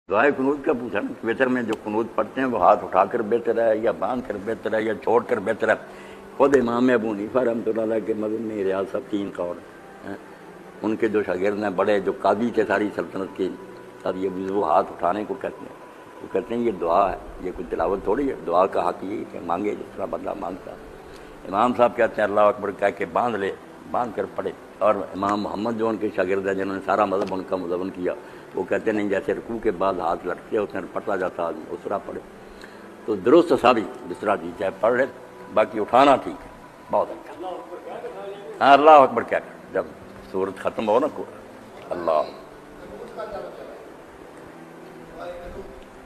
دعائے قنوت کا پوچھا نا، وطر میں جو قنوت پڑھتے ہیں وہ ہاتھ اٹھا کر بہتر ہے یا باندھ کر بہتر ہے یا چھوڑ کر بہتر ہے؟ خود امام ابو حنیفہ رحمۃ اللہ علیہ کے مذہب میں ریاض صاحب 3 قول ہیں، ان کے جو شاگرد ہیں بڑے جو قاضی تھے ساری سلطنت کے، اب یہ وہ ہاتھ اٹھانے کو کہتے ہیں، وہ کہتے ہیں یہ دعا ہے، یہ کوئی تلاوت تھوڑی ہے، دعا کا حق یہ کہ مانگے جس طرح بندہ مانگتا ہے۔ امام صاحب کہتے ہیں اللہ اکبر کہہ کے باندھ کر پڑھے، اور امام محمد جو ان کے شاگرد ہیں جنہوں نے سارا مذہب ان کا مدون کیا، وہ کہتے نہیں جیسے رکوع کے بعد ہاتھ لٹکتے ہوتے ہیں پڑھتا جاتا آدمی اس طرح پڑھے، تو درست ساری جس طرح جی چاہے پڑھ لے، باقی اٹھانا ٹھیک ہے، بہت اچھا۔ ہاں اللہ اکبر کیا کر جب سورت ختم ہو نا اللہ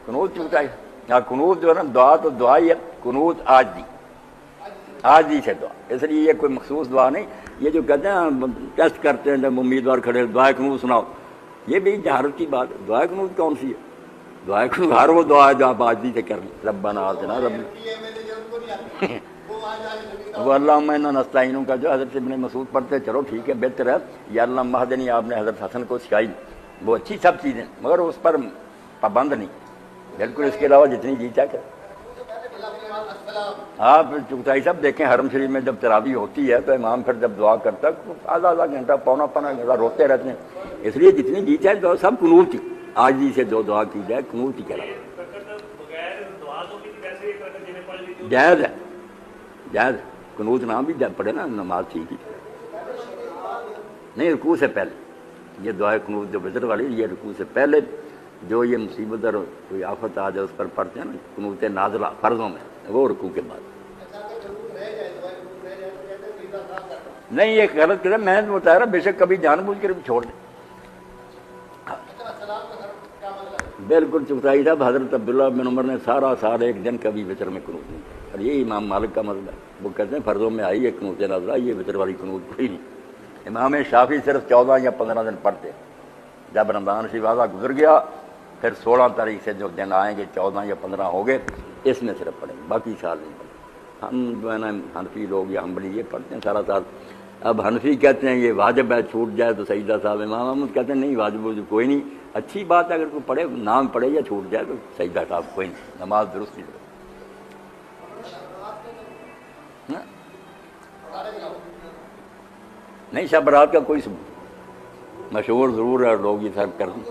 قنوت چوٹا ہے، ہاں قنوت جو ہے نا دعا تو دعا ہی ہے، قنوت آج دی سے دعا، اس لیے یہ کوئی مخصوص دعا نہیں۔ یہ جو کہتے ہیں ٹیسٹ کرتے ہیں جب امیدوار کھڑے دعائے قنوت سناؤ، یہ بھی جہارت کی بات ہے، دعائے قنوت کون سی ہے؟ دعائے قنوت ہر وہ دعا ہے جو آپ آج دی سے کریں، ربنا آتنا وہ اللہم انا نستعینک کا جو حضرت ابن مسعود پڑھتے چلو ٹھیک ہے بہتر ہے، یا اللہ مہدنی آپ نے حضرت حسن کو سکھائی، وہ اچھی سب چیزیں، مگر اس پر پابند نہیں، بالکل اس کے علاوہ جتنی جی چاہے کریں۔ آپ چغتائی صاحب دیکھیں حرم شریف میں جب تراویح ہوتی ہے تو امام پھر جب دعا کرتا ہے آدھا گھنٹہ پونا گھنٹہ روتے رہتے ہیں، اس لیے جتنی جی چاہے دعا سب قنوت کی، آج جی سے جو دعا کی جائے قنوت کی کہلاتی جائز ہے، جائز قنوت نام بھی پڑھے نا نماز ٹھیک ہی نہیں، رکوع سے پہلے یہ دعائے قنوت جو وزر والی یہ رکوع سے پہلے جو یہ مصیبت اور کوئی آفت آ جائے اس پر پڑھتے ہیں نا قنوت نازلہ فرضوں میں، وہ رکوع کے بعد نہیں، یہ غلط کرے، میں نے بتایا نا بے شک کبھی جان بوجھ کر بھی چھوڑ دیں، بالکل چغتائی صاحب حضرت عبداللہ بن عمر نے سارا سال ایک دن کبھی وطر میں قنوت نہیں کی، اور یہ امام مالک کا مذہب ہے، وہ کہتے ہیں فرضوں میں آئی ہے قنوت نازلہ، یہ وطر والی قنوت کوئی نہیں۔ امام شافعی صرف 14 یا 15 دن پڑھتے، جب رمضان شریف گزر گیا پھر 16 تاریخ سے جو دن آئیں گے 14 یا 15 ہو گئے اس میں صرف پڑھیں گے، باقی سال نہیں پڑھیں۔ ہم جو ہے نا حنفی لوگ یا حنبلی یہ پڑھتے ہیں سارا سال، اب حنفی کہتے ہیں یہ واجب ہے چھوٹ جائے تو سجدہ صاحب، امام احمد کہتے ہیں نہیں واجب کوئی نہیں، اچھی بات ہے اگر کوئی پڑھے نام پڑھے یا چھوٹ جائے تو سجدہ صاحب کوئی نہیں، نماز درست نہیں۔ نہیں شب برات کا کوئی ثبوت مشہور ضرور ہے، لوگ یہ سب کر دیں،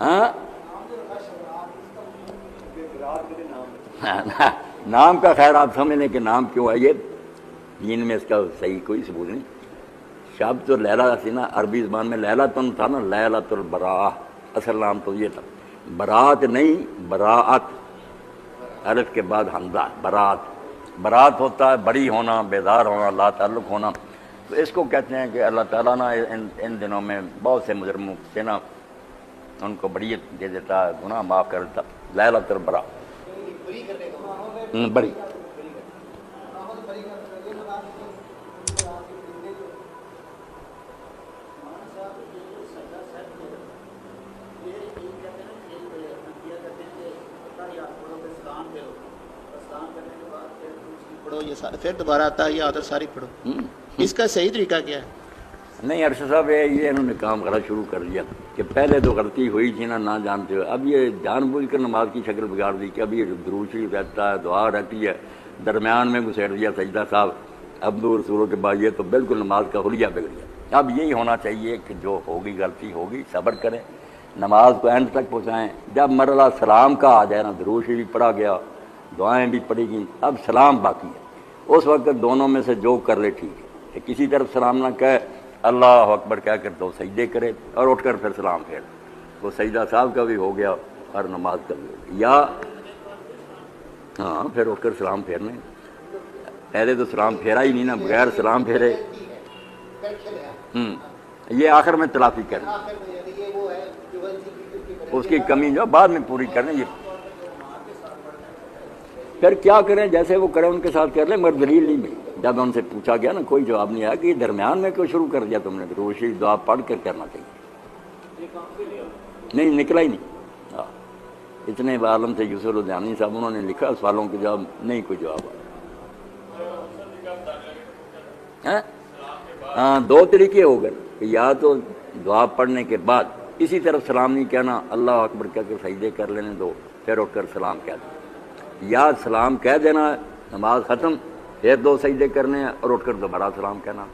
ہاں نام کا خیر آپ سمجھ لیں کہ نام کیوں ہے، یہ دین میں اس کا صحیح کوئی ثبوت نہیں۔ شب تو لیلہ تھی نا، عربی زبان میں لیلۃن تھا نا، لیلۃ البراء، اصل نام تو یہ تھا، برات نہیں براعت، الف کے بعد حمزہ، برات ہوتا ہے بری ہونا، بیدار ہونا، لا تعلق ہونا، تو اس کو کہتے ہیں کہ اللہ تعالیٰ نا ان دنوں میں بہت سے مجرموں سے نا ان کو بریت دے دیتا ہے، گناہ معاف کر دیتا، لیلۃ البراء بری۔ پھر دوبارہ آتا ہے یہ عادت ساری پڑھو، اس کا صحیح طریقہ کیا ہے؟ نہیں ارشد صاحب یہ انہوں نے کام غلط شروع کر دیا کہ پہلے تو غلطی ہوئی تھی نا، نہ جانتے ہوئے، اب یہ جان بوجھ کر نماز کی شکل بگاڑ دی کہ اب یہ درود شریف رہتا ہے، دعا رہتی ہے، درمیان میں گھسیٹ دیا سجدہ صاحب، اب دو رسولوں کے بعد یہ تو بالکل نماز کا حلیہ بگڑ گیا۔ اب یہی ہونا چاہیے کہ جو ہوگی غلطی ہوگی صبر کریں، نماز کو اینڈ تک پہنچائیں، جب مرحلہ سلام کا آ جائے نا، درود شریف بھی پڑھا گیا، دعائیں بھی پڑھی گئیں، اب سلام باقی ہے، اس وقت دونوں میں سے جو کر لے ٹھیک ہے، کہ کسی طرف سلام نہ کہے، اللہ اکبر کہہ کر دو سجدے کرے اور اٹھ کر پھر سلام پھیر، وہ سجدہ صاحب کا بھی ہو گیا اور نماز کا بھی ہو گیا، یا ہاں پھر اٹھ کر سلام پھیرنے، پہلے تو سلام پھیرا ہی نہیں نا، بغیر سلام پھیرے یہ آخر میں تلافی کریں، اس کی کمی جو بعد میں پوری کریں، یہ پھر کیا کریں جیسے وہ کریں ان کے ساتھ کر لیں، مگر دلیل نہیں ملی۔ جب ان سے پوچھا گیا نا کوئی جواب نہیں آیا کہ یہ درمیان میں کیوں شروع کر دیا تم نے، روشی دعا پڑھ کر کرنا چاہیے، نہیں نکلا ہی نہیں۔ اتنے عالم تھے یوسف لدھیانی صاحب، انہوں نے لکھا سوالوں کے جواب نہیں کوئی جواب آیا۔ ہاں 2 طریقے ہو گئے کہ یا تو دعا پڑھنے کے بعد اسی طرف سلام نہیں کہنا، اللہ اکبر کہہ کے سجدے کر لینے دو، پھر اٹھ کر سلام کہہ دو، یا سلام کہہ دینا نماز ختم، پھر 2 سجدے کرنے ہیں اور اٹھ کر دوبارہ سلام کہنا،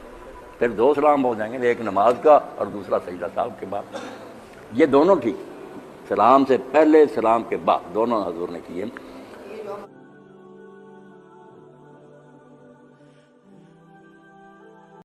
پھر 2 سلام ہو جائیں گے، ایک نماز کا اور دوسرا سجدہ صاحب کے بعد۔ یہ دونوں ٹھیک، سلام سے پہلے سلام کے بعد دونوں حضور نے کیے۔